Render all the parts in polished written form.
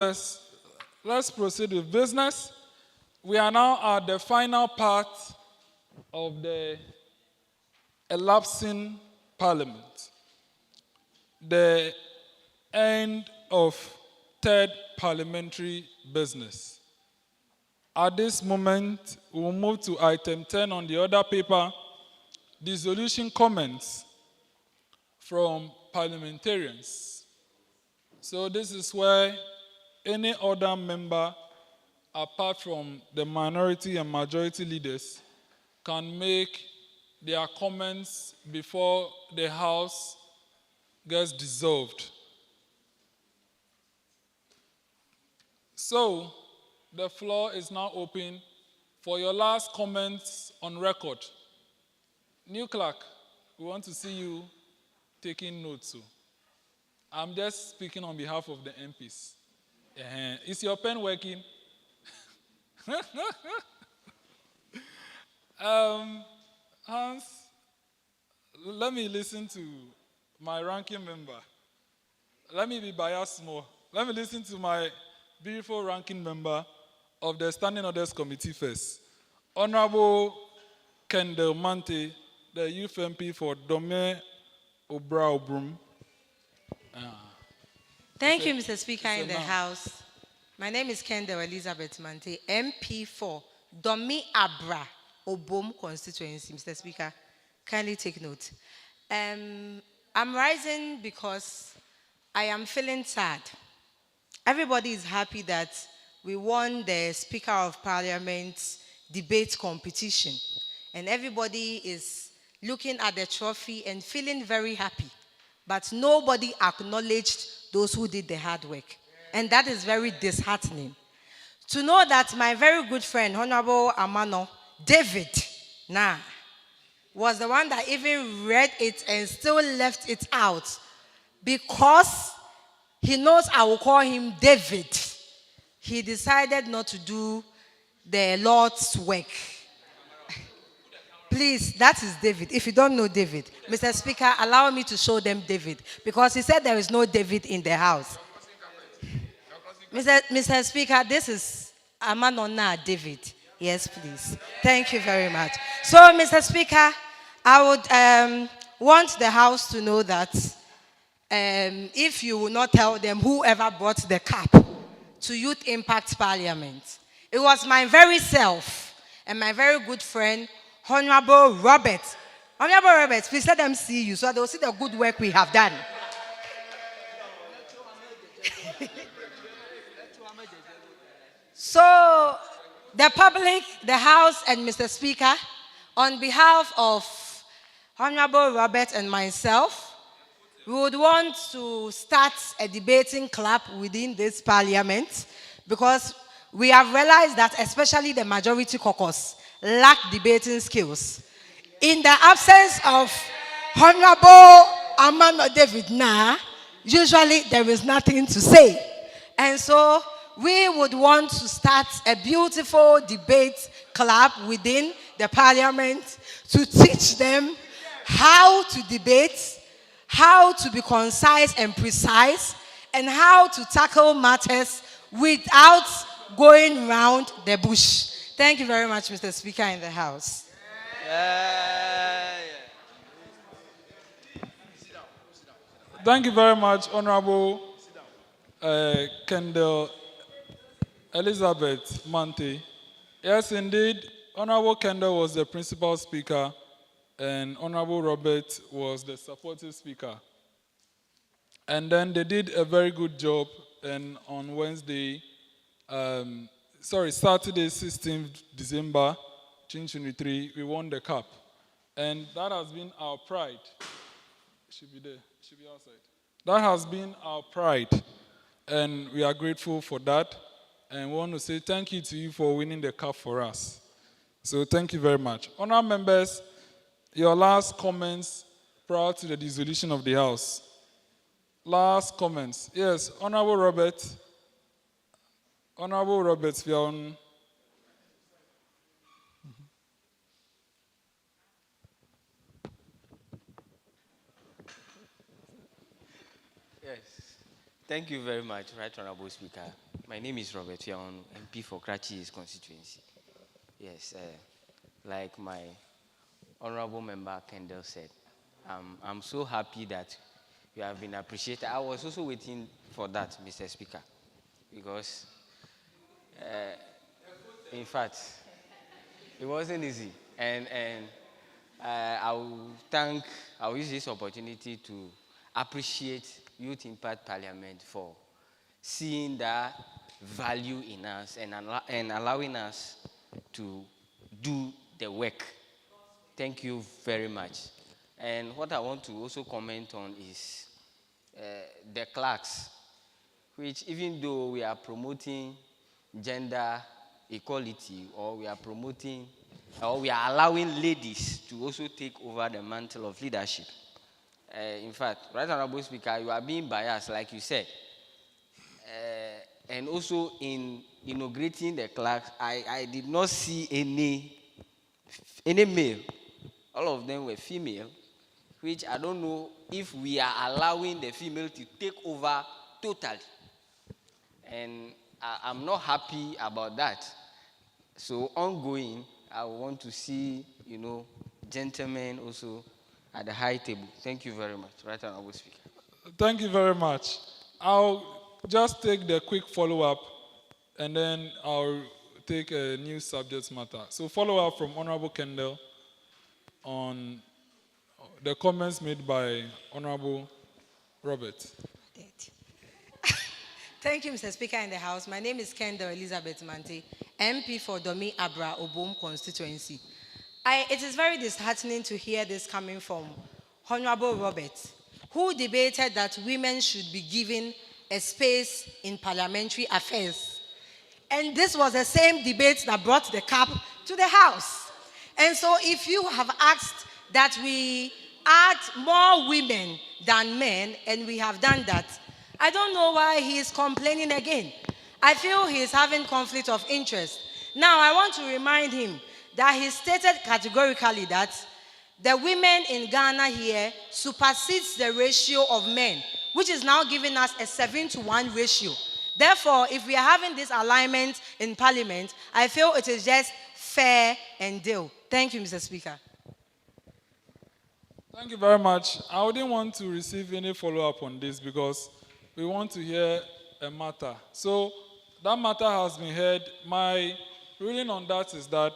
Let's proceed with business. We are now at the final part of the elapsing parliament, the end of third parliamentary business. At this moment, we will move to item 10 on the order paper, dissolution comments from parliamentarians. So this is where any other member, apart from the minority and majority leaders, can make their comments before the House gets dissolved. So, the floor is now open for your last comments on record. New clerk, we want to see you taking notes. I'm just speaking on behalf of the MPs. Is your pen working? Hans, let me listen to my ranking member. Let me be biased more. Let me listen to my beautiful ranking member of the Standing Orders Committee first. Honorable Kendall Mante, the Youth MP for Dome Obra Obrum. Thank you, Mr. Speaker in the House. My name is Kendall Elizabeth Mante, MP for Domi Abra Obom constituency. Mr. Speaker, kindly take note. I'm rising because I am feeling sad. Everybody is happy that we won the Speaker of Parliament debate competition. And everybody is looking at the trophy and feeling very happy. But nobody acknowledged those who did the hard work. And that is very disheartening. To know that my very good friend, Honorable Amano, David, was the one that even read it and still left it out because he knows I will call him David. He decided not to do the Lord's work. Please, that is David. If you don't know David, Mr. Speaker, allow me to show them David because he said there is no David in the house. Mr. Speaker, this is Amanona David. Yes, please. Thank you very much. So, Mr. Speaker, I would want the House to know that if you will not tell them whoever brought the cap to Youth Impact Parliament, it was my very self and my very good friend, Honorable Robert. Honorable Robert, please let them see you so they will see the good work we have done. So, the public, the House, and Mr. Speaker, on behalf of Honorable Robert and myself, we would want to start a debating club within this parliament because we have realized that especially the majority caucus lack debating skills. In the absence of Honorable Amano David usually there is nothing to say. And so we would want to start a beautiful debate club within the parliament to teach them how to debate, how to be concise and precise, and how to tackle matters without going round the bush. Thank you very much, Mr. Speaker in the House. Thank you very much, Honorable Kendall Elizabeth Mante. Yes, indeed, Honorable Kendall was the principal speaker and Honorable Robert was the supportive speaker. And then they did a very good job, and on Saturday, 16th December 2023, we won the cup. And that has been our pride. Should be there, should be outside. That has been our pride, and we are grateful for that. And we want to say thank you to you for winning the cup for us. So thank you very much. Honourable members, your last comments prior to the dissolution of the House. Last comments. Yes, Honourable Robert. Honourable Robert Fion. Yes. Thank you very much, Right Honourable Speaker. My name is Robert Fion, MP for Krachi's constituency. Yes, like my honorable member Kendall said, I'm so happy that you have been appreciated. I was also waiting for that, Mr. Speaker, because in fact, it wasn't easy. And I'll use this opportunity to appreciate Youth Impact Parliament for seeing that value in us and allowing us to do the work. Thank you very much. And what I want to also comment on is the clerks, which even though we are promoting gender equality, or we are promoting, or we are allowing ladies to also take over the mantle of leadership. In fact, Right Honorable Speaker, you are being biased, like you said. And also in inaugurating the clerks, I did not see any male. All of them were female, which I don't know if we are allowing the female to take over totally. And I'm not happy about that. So ongoing, I want to see, gentlemen also at the high table. Thank you very much. Right Honorable Speaker. Thank you very much. I'll just take the quick follow-up, and then I'll take a new subject matter. So follow-up from Honorable Kendall on the comments made by Honorable Robert. Thank you, Mr. Speaker in the House. My name is Kendall Elizabeth Mante, MP for Domi Abra Obom constituency. It is very disheartening to hear this coming from Honorable Robert, who debated that women should be given a space in parliamentary affairs. And this was the same debate that brought the cap to the House. And so if you have asked that we add more women than men, and we have done that, I don't know why he is complaining again. I feel he is having conflict of interest. Now, I want to remind him that he stated categorically that the women in Ghana here supersedes the ratio of men, which is now giving us a 7-to-1 ratio. Therefore, if we are having this alignment in Parliament, I feel it is just fair and due. Thank you, Mr. Speaker. Thank you very much. I wouldn't want to receive any follow-up on this because we want to hear a matter. So that matter has been heard. My ruling on that is that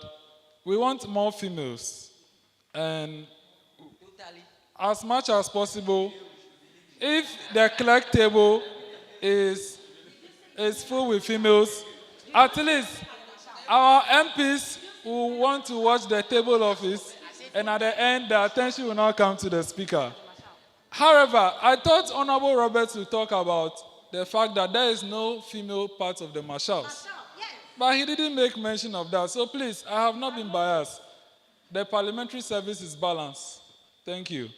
we want more females. And as much as possible, if the clerk table is full with females, at least our MPs will want to watch the table office, and at the end, the attention will not come to the speaker. However, I thought Honorable Roberts would talk about the fact that there is no female part of the marshals. But he didn't make mention of that. So please, I have not been biased. The parliamentary service is balanced. Thank you.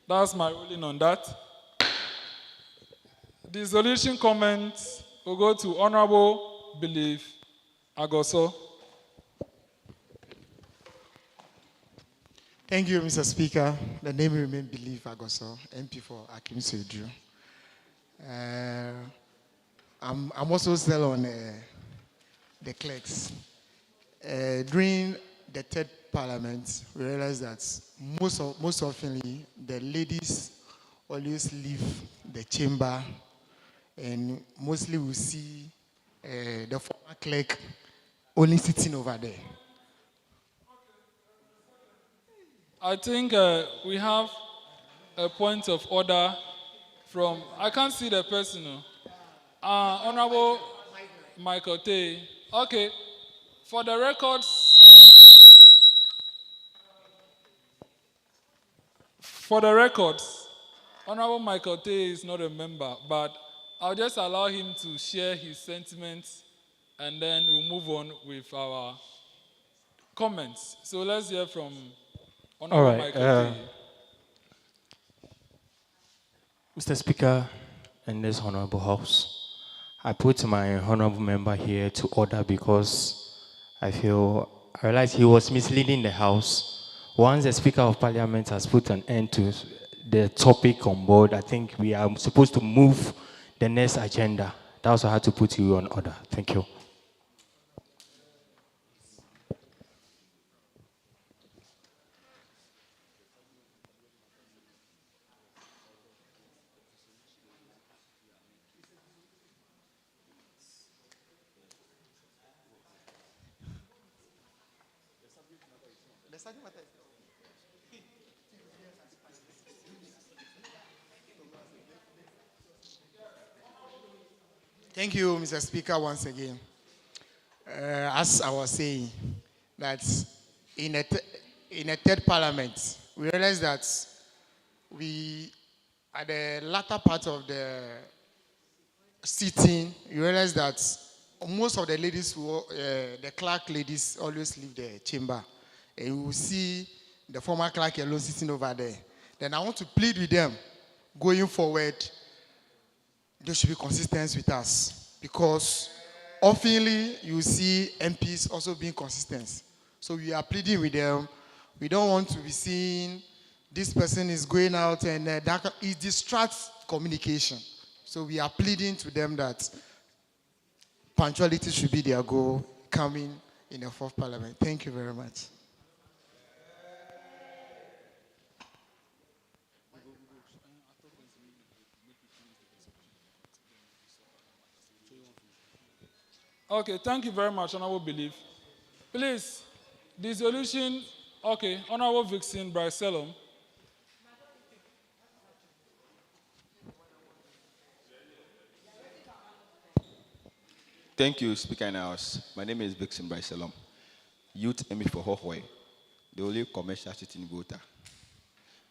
That's my ruling on that. Dissolution comments will go to Honorable Believe Agoso. Thank you, Mr. Speaker. The name remains Believe Agoso, MP for Akim Sedru. I'm also still on the clerks. During the third parliament, we realized that most often the ladies always leave the chamber, and mostly we see the former clerk only sitting over there. I think we have a point of order from, I can't see the person. Honorable Michael Tay. Okay, for the records, Honorable Michael Tay is not a member, but I'll just allow him to share his sentiments, and then we'll move on with our comments. So let's hear from Honorable Michael Tay. Mr. Speaker and this Honorable House, I put my honorable member here to order because I realize he was misleading the House. Once the Speaker of Parliament has put an end to the topic on board, I think we are supposed to move the next agenda. That also had to put you on order. Thank you. Thank you, Mr. Speaker, once again. As I was saying, that in a third parliament, we realized that we, at the latter part of the sitting, you realize that most of the ladies, the clerk ladies, always leave the chamber. And you will see the former clerk alone sitting over there. Then I want to plead with them, going forward, they should be consistent with us. Because oftenly, you see MPs also being consistent. So we are pleading with them. We don't want to be seeing this person is going out and that it distracts communication. So we are pleading to them that punctuality should be their goal coming in the fourth parliament. Thank you very much. Okay, thank you very much, Honorable Belief. Please, dissolution, okay, Honorable Vixen Brycelum. Thank you, Speaker in the House. My name is Vixen Brycelum, Youth MP for Hohoi, the only commercial sitting voter.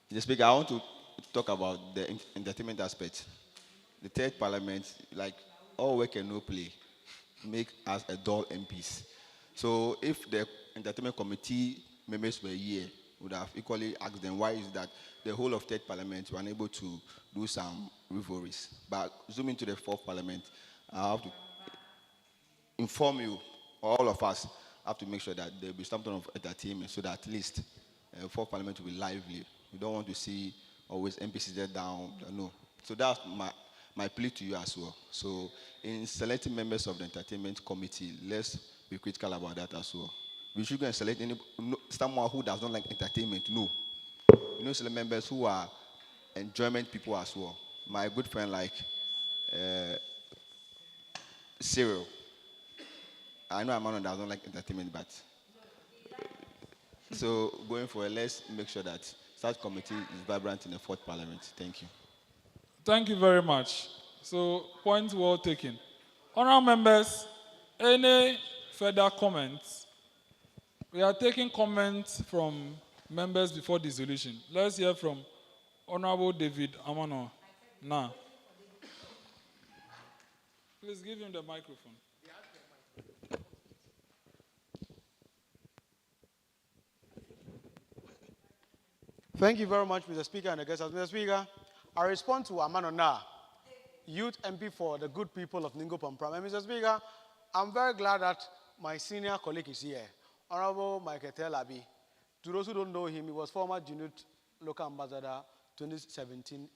Mr. Speaker, I want to talk about the entertainment aspect. The third parliament, like all work and no play, make us a dull MPs. So if the entertainment committee members were here, would have equally asked them why is that the whole of third parliament were unable to do some revelries. But zooming to the fourth parliament, I have to inform you, all of us have to make sure that there will be something of entertainment so that at least fourth parliament will be lively. We don't want to see always MPs there down, no. So that's my plea to you as well. So in selecting members of the entertainment committee, let's be critical about that as well. We should go and select someone who does not like entertainment, no. You know, select members who are enjoyment people as well. My good friend like Cyril. I know Amano does not like entertainment, but so going forward, let's make sure that such committee is vibrant in the fourth parliament. Thank you. Thank you very much. So, point well taken. Honourable members, any further comments? We are taking comments from members before dissolution. Let's hear from Honourable David Amano now. Please give him the microphone. Thank you very much, Mr. Speaker and the guests. Mr. Speaker, I respond to Amano Na, Youth MP for the good people of Ningo Pampram. And Mr. Speaker, I'm very glad that my senior colleague is here, Honorable Michael Telabi. To those who don't know him, he was former Junut local ambassador 2017-18.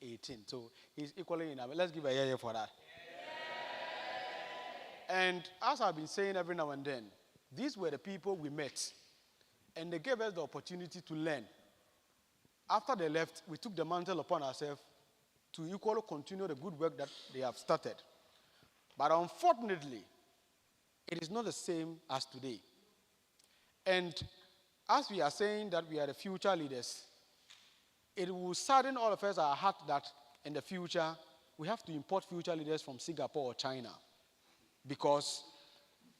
So he's equally in. Let's give a yeah for that. And as I've been saying every now and then, these were the people we met, and they gave us the opportunity to learn. After they left, we took the mantle upon ourselves to equally continue the good work that they have started. But unfortunately, it is not the same as today. And as we are saying that we are the future leaders, it will sadden all of us our heart that in the future, we have to import future leaders from Singapore or China. Because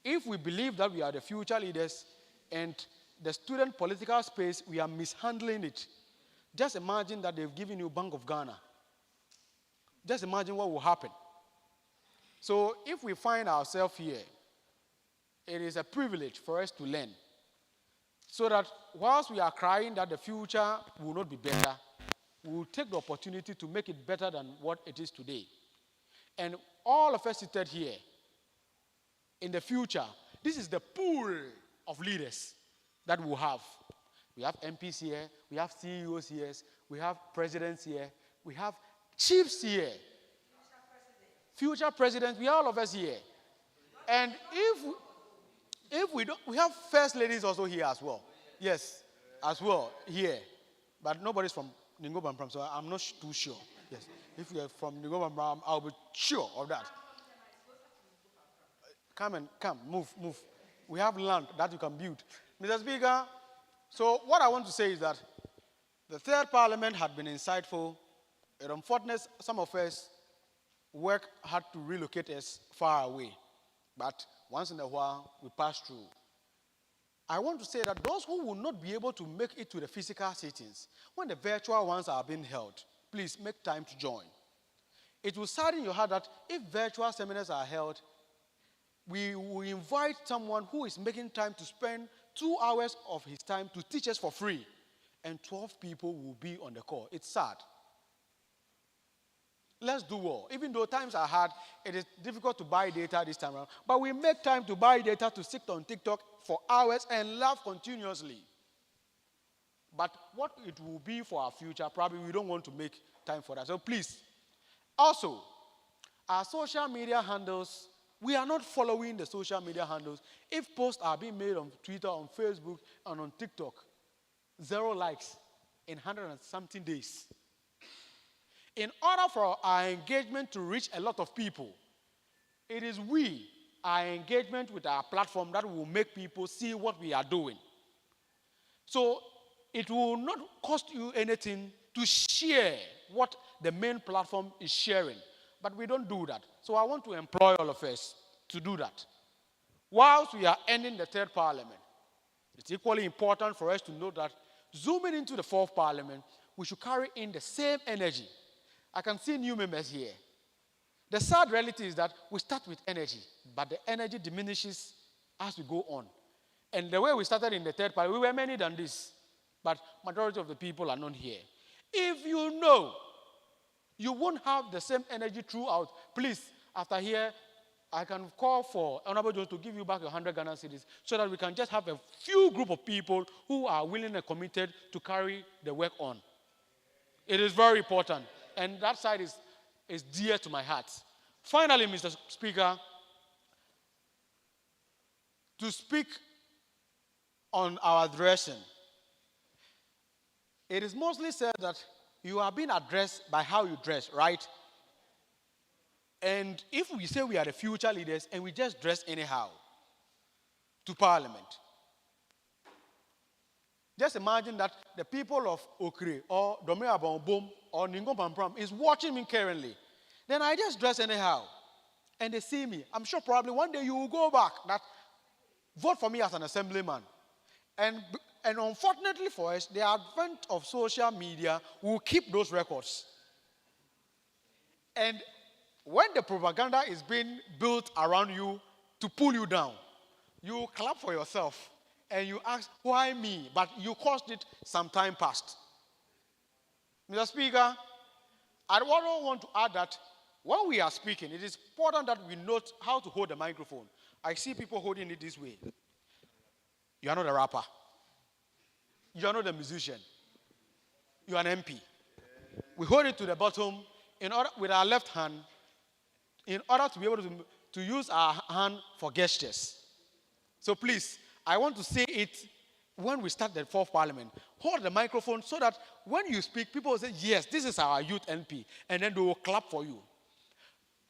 if we believe that we are the future leaders and the student political space, we are mishandling it, just imagine that they've given you Bank of Ghana. Just imagine what will happen. So if we find ourselves here, it is a privilege for us to learn. So that whilst we are crying that the future will not be better, we will take the opportunity to make it better than what it is today. And all of us seated here, in the future, this is the pool of leaders that we'll have. We have MPs here, we have CEOs here, we have presidents here, we have chiefs here, future presidents, we are all of us here. And if we don't, we have first ladies also here as well. Yes, as well, here. But nobody's from Ningo, so I'm not too sure. Yes, if you're from Ningo, I'll be sure of that. Come, move. We have land that you can build. Mr. Speaker, so what I want to say is that the third parliament had been insightful. It unfortunately, some of us, work had to relocate us far away. But once in a while, we pass through. I want to say that those who will not be able to make it to the physical sittings, when the virtual ones are being held, please make time to join. It will sadden your heart that if virtual seminars are held, we will invite someone who is making time to spend 2 hours of his time to teach us for free, and 12 people will be on the call. It's sad. Let's do well. Even though times are hard, it is difficult to buy data this time around. But we make time to buy data to sit on TikTok for hours and laugh continuously. But what it will be for our future, probably we don't want to make time for that. So please. Also, our social media handles, we are not following the social media handles. If posts are being made on Twitter, on Facebook, and on TikTok, 0 likes in 100 and something days. In order for our engagement to reach a lot of people, it is our engagement with our platform that will make people see what we are doing. So it will not cost you anything to share what the main platform is sharing. But we don't do that. So I want to employ all of us to do that. Whilst we are ending the third parliament, it's equally important for us to know that zooming into the fourth parliament, we should carry in the same energy. I can see new members here. The sad reality is that we start with energy, but the energy diminishes as we go on. And the way we started in the third parliament, we were many than this, but majority of the people are not here. If you know you won't have the same energy throughout, please, after here, I can call for Honorable Jones to give you back 100 Ghana cedis so that we can just have a few group of people who are willing and committed to carry the work on. It is very important. And that side is dear to my heart. Finally, Mr. Speaker, to speak on our addressing, it is mostly said that you are being addressed by how you dress, right? And if we say we are the future leaders and we just dress anyhow to Parliament, just imagine that the people of Okre or Domea Bombom or Ningo Pampram is watching me currently. Then I just dress anyhow. And they see me. I'm sure probably one day you will go back that vote for me as an assemblyman. And unfortunately for us, the advent of social media will keep those records. And when the propaganda is being built around you to pull you down, you clap for yourself. And you ask, why me? But you caused it some time past. Mr. Speaker, I also want to add that when we are speaking, it is important that we note how to hold the microphone. I see people holding it this way. You are not a rapper. You are not a musician. You are an MP. We hold it to the bottom with our left hand in order to be able to use our hand for gestures. So please, I want to say it when we start the fourth parliament. Hold the microphone so that when you speak, people will say, yes, this is our youth MP, and then they will clap for you.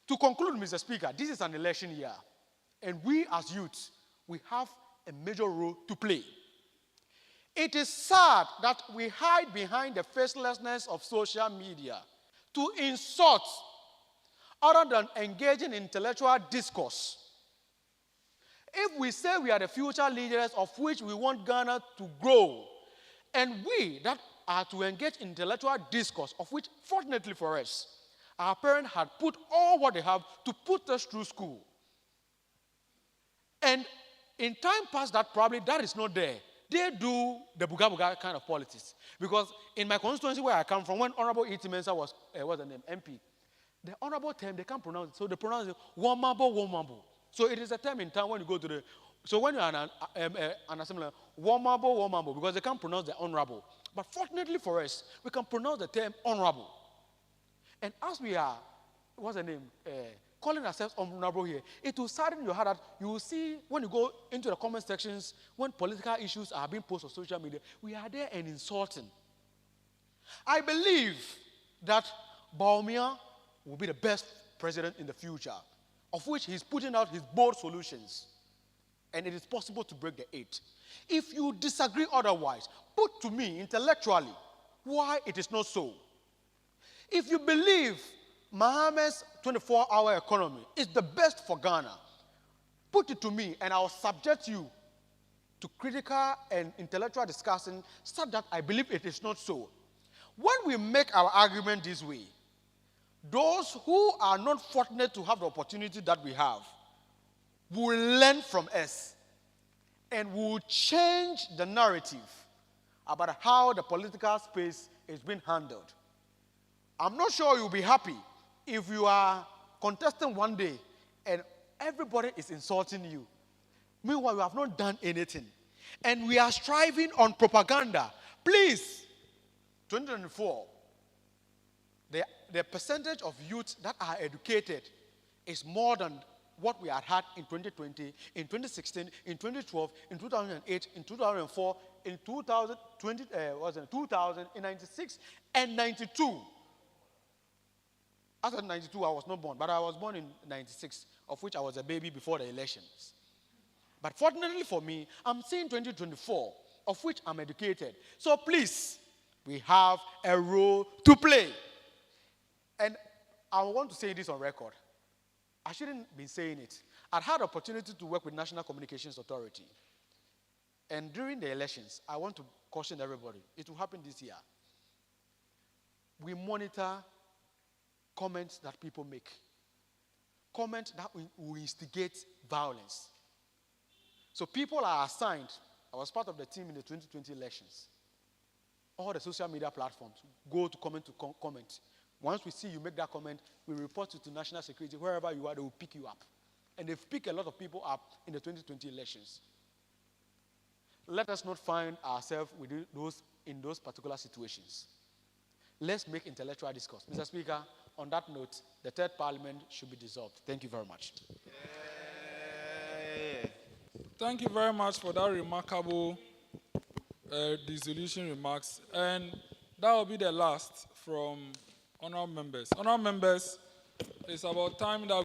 To conclude, Mr. Speaker, this is an election year, and we as youths, we have a major role to play. It is sad that we hide behind the facelessness of social media to insult other than engaging in intellectual discourse. If we say we are the future leaders of which we want Ghana to grow, and we that are to engage in intellectual discourse, of which, fortunately for us, our parents had put all what they have to put us through school. And in time past that, probably that is not there. They do the buga-buga kind of politics. Because in my constituency where I come from, when Honorable E.T. Mensah was the name, MP, the honorable term, they can't pronounce it. So they pronounce it, womabo. So it is a term in town when you go to the... So when you are an assembly, womabo, because they can't pronounce the honorable. But fortunately for us, we can pronounce the term honorable. And as we are, what's the name? calling ourselves honorable here, it will sadden your heart that you will see when you go into the comment sections, when political issues are being posted on social media, we are there and insulting. I believe that Bawumia will be the best president in the future, of which he's putting out his bold solutions. And it is possible to break the 8. If you disagree otherwise, put to me intellectually why it is not so. If you believe Mohammed's 24-hour economy is the best for Ghana, put it to me and I'll subject you to critical and intellectual discussion so that I believe it is not so. When we make our argument this way, those who are not fortunate to have the opportunity that we have will learn from us and will change the narrative about how the political space is being handled. I'm not sure you'll be happy if you are contesting one day and everybody is insulting you. Meanwhile, you have not done anything. And we are striving on propaganda. Please, 2024, the percentage of youth that are educated is more than what we had in 2020, in 2016, in 2012, in 2008, in 2004, in 2020, in 96 and 92. After 92, I was not born, but I was born in 96, of which I was a baby before the elections. But fortunately for me, I'm seeing 2024, of which I'm educated. So please, we have a role to play. And I want to say this on record. I shouldn't be saying it. I'd had the opportunity to work with National Communications Authority. And during the elections, I want to caution everybody. It will happen this year. We monitor comments that people make. Comments that will instigate violence. So people are assigned. I was part of the team in the 2020 elections. All the social media platforms go to comment to comment. Once we see you make that comment, we report you to national security. Wherever you are, they will pick you up. And they've picked a lot of people up in the 2020 elections. Let us not find ourselves in those particular situations. Let's make intellectual discourse. Mr. Speaker, on that note, the third parliament should be dissolved. Thank you very much. Thank you very much for that remarkable dissolution remarks. And that will be the last from honourable members. Honourable members, it's about time that